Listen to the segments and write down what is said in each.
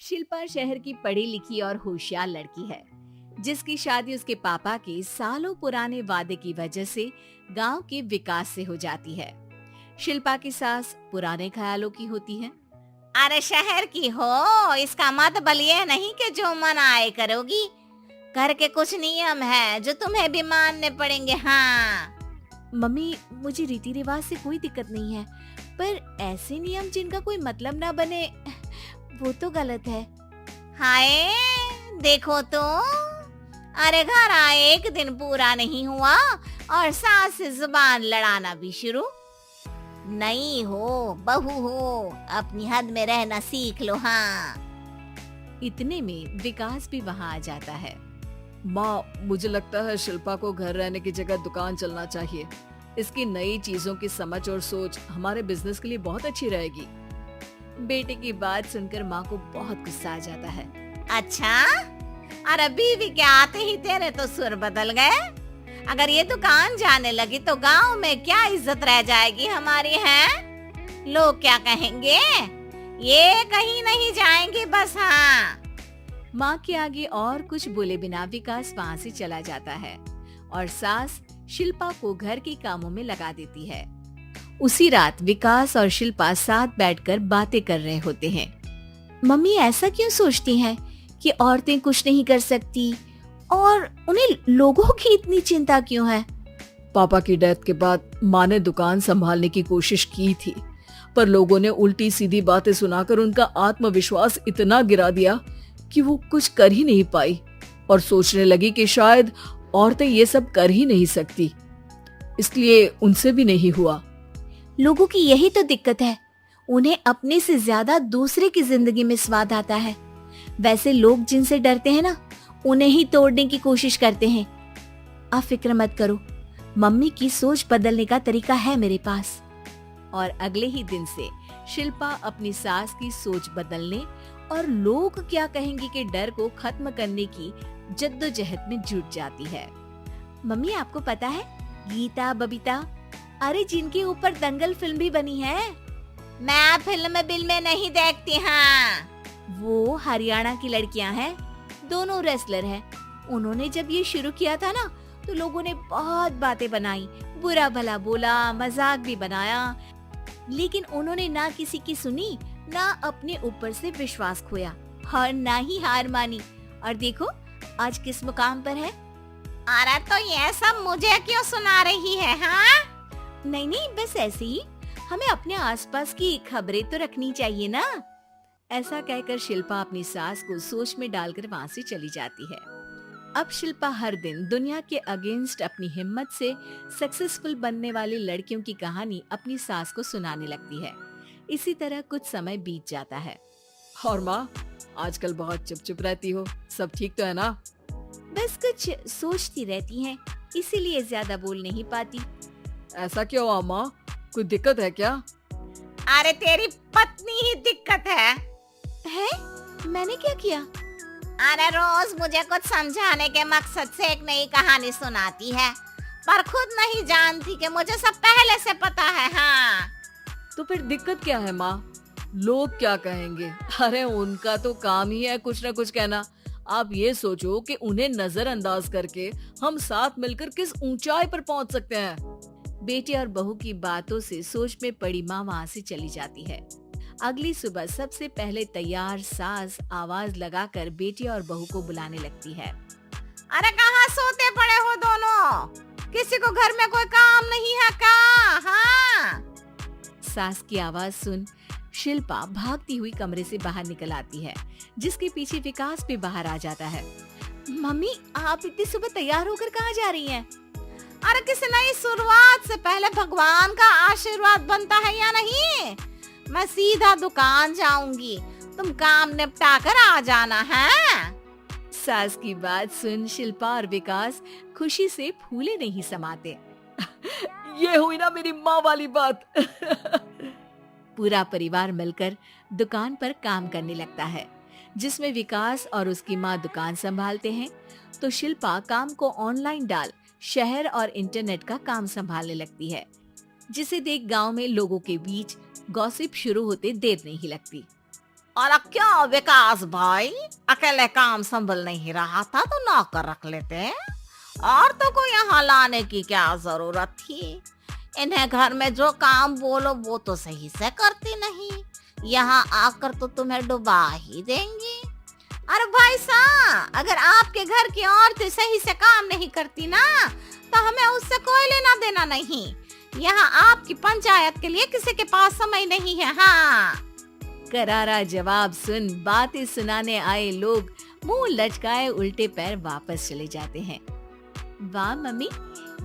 शिल्पा शहर की पढ़ी लिखी और होशियार लड़की है, जिसकी शादी उसके पापा के सालों पुराने वादे की वजह से गांव के विकास से हो जाती है। शिल्पा की सास पुराने ख्यालों की होती है। अरे शहर की हो, इसका मतलब ये नहीं कि जो मन आए करोगी। घर के कुछ नियम है जो तुम्हें भी मानने पड़ेंगे। हाँ। मम्मी, मुझे रीति रिवाज से कोई दिक्कत नहीं है, पर ऐसे नियम जिनका कोई मतलब ना बने वो तो गलत है। हाय, देखो तो। अरे घर आए एक दिन पूरा नहीं हुआ और सास से जुबान लड़ाना भी शुरू। नहीं हो, बहू हो, अपनी हद में रहना सीख लो। हाँ। इतने में विकास भी वहाँ आ जाता है। माँ, मुझे लगता है शिल्पा को घर रहने की जगह दुकान चलना चाहिए। इसकी नई चीजों की समझ और सोच हमारे बिजनेस के लिए बहुत अच्छी रहेगी। बेटे की बात सुनकर माँ को बहुत गुस्सा आ जाता है। अच्छा, अरे बीवी के आते ही तेरे तो सुर बदल गए। अगर ये दुकान जाने लगी तो गांव में क्या इज्जत रह जाएगी हमारी। है लोग क्या कहेंगे? ये कहीं नहीं जाएंगे बस। हाँ। माँ के आगे और कुछ बोले बिना विकास वहाँ से चला जाता है और सास शिल्पा को घर के कामों में लगा देती है। उसी रात विकास और शिल्पा साथ बैठकर बातें कर रहे होते हैं। मम्मी ऐसा क्यों सोचती हैं कि औरतें कुछ नहीं कर सकती और उन्हें लोगों की इतनी चिंता क्यों है? पापा की डेथ के बाद माँ ने दुकान संभालने की कोशिश की थी, पर लोगों ने उल्टी सीधी बातें सुनाकर उनका आत्मविश्वास इतना गिरा दिया कि वो कुछ कर ही नहीं पाई और सोचने लगी कि शायद औरतें ये सब कर ही नहीं सकती, इसलिए उनसे भी नहीं हुआ। लोगों की यही तो दिक्कत है, उन्हें अपने से ज्यादा दूसरे की जिंदगी में स्वाद आता है। वैसे लोग जिनसे डरते हैं ना, उन्हें ही तोड़ने की कोशिश करते हैं। आप फिक्र मत करो, मम्मी की सोच बदलने का तरीका है मेरे पास। और अगले ही दिन से शिल्पा अपनी सास की सोच बदलने और लोग क्या कहेंगे के डर को खत्म करने की जद्दोजहद में जुट जाती है। मम्मी, आपको पता है गीता, बबीता, अरे जिनके ऊपर दंगल फिल्म भी बनी है। मैं फिल्म बिल में नहीं देखती। हाँ। वो हरियाणा की लड़कियां हैं, दोनों रेसलर हैं। उन्होंने जब ये शुरू किया था ना, तो लोगों ने बहुत बातें बनाई, बुरा भला बोला, मजाक भी बनाया, लेकिन उन्होंने ना किसी की सुनी, ना अपने ऊपर से विश्वास खोया और ना ही हार मानी। और देखो आज किस मुकाम पर है। अरे तो ये सब मुझे क्यों सुना रही है? हाँ। नहीं नहीं, बस ऐसे ही, हमें अपने आसपास की खबरें तो रखनी चाहिए ना। ऐसा कहकर शिल्पा अपनी सास को सोच में डालकर वहाँ से चली जाती है। अब शिल्पा हर दिन दुनिया के अगेंस्ट अपनी हिम्मत से सक्सेसफुल बनने वाली लड़कियों की कहानी अपनी सास को सुनाने लगती है। इसी तरह कुछ समय बीत जाता है। और माँ, आजकल बहुत चुप चुप रहती हो, सब ठीक तो है ना? बस कुछ सोचती रहती हैं, इसीलिए ज्यादा बोल नहीं पाती। ऐसा क्यों हुआ माँ, कोई दिक्कत है क्या? अरे तेरी पत्नी ही दिक्कत है। मैंने क्या किया? अरे रोज मुझे कुछ समझाने के मकसद से एक नई कहानी सुनाती है, पर खुद नहीं जानती कि मुझे सब पहले से पता है। हाँ। तो फिर दिक्कत क्या है माँ? लोग क्या कहेंगे? अरे उनका तो काम ही है कुछ न कुछ कहना। आप ये सोचो कि उन्हें नजरअंदाज करके हम साथ मिलकर किस ऊंचाई पर पहुंच सकते हैं। बेटे और बहू की बातों से सोच में पड़ी माँ वहाँ से चली जाती है। अगली सुबह सबसे पहले तैयार सास आवाज लगाकर बेटे और बहू को बुलाने लगती है। अरे कहाँ सोते पड़े हो दोनों? किसी को घर में कोई काम नहीं है क्या? हाँ। सास की आवाज सुन शिल्पा भागती हुई कमरे से बाहर निकल आती है, जिसके पीछे विकास भी बाहर आ जाता है। मम्मी, आप इतनी सुबह तैयार होकर कहाँ जा रही हैं? अरे किसी नई शुरुआत से पहले भगवान का आशीर्वाद बनता है या नहीं? मैं सीधा दुकान जाऊंगी, तुम काम निपटा कर आ जाना है। सास की बात सुन शिल्पा और विकास खुशी से फूले नहीं समाते। ये हुई ना मेरी माँ वाली बात। पूरा परिवार मिलकर दुकान पर काम करने लगता है, जिसमें विकास और उसकी माँ दुकान संभालते हैं, तो शिल्पा काम को ऑनलाइन डाल शहर और इंटरनेट का काम संभालने लगती है, जिसे देख गांव में लोगों के बीच गॉसिप शुरू होते देर नहीं लगती। और क्या विकास भाई, अकेले काम संभल नहीं रहा था तो नौकर रख लेते, और तो को यहाँ लाने की क्या जरूरत थी। इन्हें घर में जो काम बोलो वो तो सही से करती नहीं, यहाँ आकर तो तुम्हें डुबा ही देंगी। अरे भाई साहब, अगर आपके घर की औरतें सही से काम नहीं करती ना तो हमें उससे कोई लेना देना नहीं। यहाँ आपकी पंचायत के लिए किसी के पास समय नहीं है। हाँ, करारा जवाब सुन बातें सुनाने आए लोग मुंह लटकाए उल्टे पैर वापस चले जाते हैं। वाह मम्मी,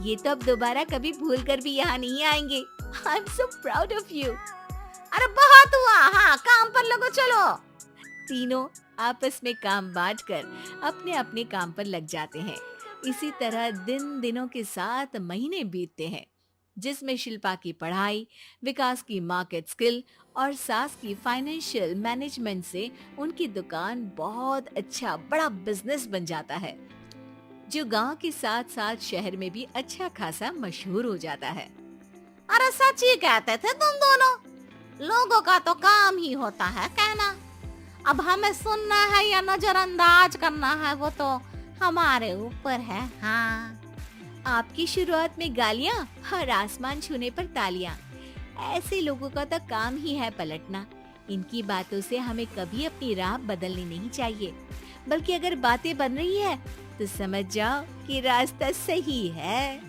ये तो अब दोबारा कभी भूल कर भी यहाँ नहीं आएंगे। I am so proud of you. अरे बहुत हुआ, हाँ काम पर लगो चलो। तीनों आपस में काम बांटकर अपने अपने काम पर लग जाते हैं। इसी तरह दिनों के साथ महीने बीतते हैं, जिसमें शिल्पा की पढ़ाई, विकास की मार्केट स्किल और सास की फाइनेंशियल मैनेजमेंट से उनकी दुकान बहुत अच्छा बड़ा बिजनेस बन जाता है, जो गांव के साथ साथ शहर में भी अच्छा खासा मशहूर हो जाता है। अरे सच ही कहते थे तुम दोनों, लोगों का तो काम ही होता है कहना। अब हमें सुनना है या नजरअंदाज करना है वो तो हमारे ऊपर है। हाँ, आपकी शुरुआत में गालियां और आसमान छूने पर तालियां, ऐसे लोगों का तो काम ही है पलटना। इनकी बातों से हमें कभी अपनी राह बदलनी नहीं चाहिए, बल्कि अगर बातें बन रही है तो समझ जाओ कि रास्ता सही है।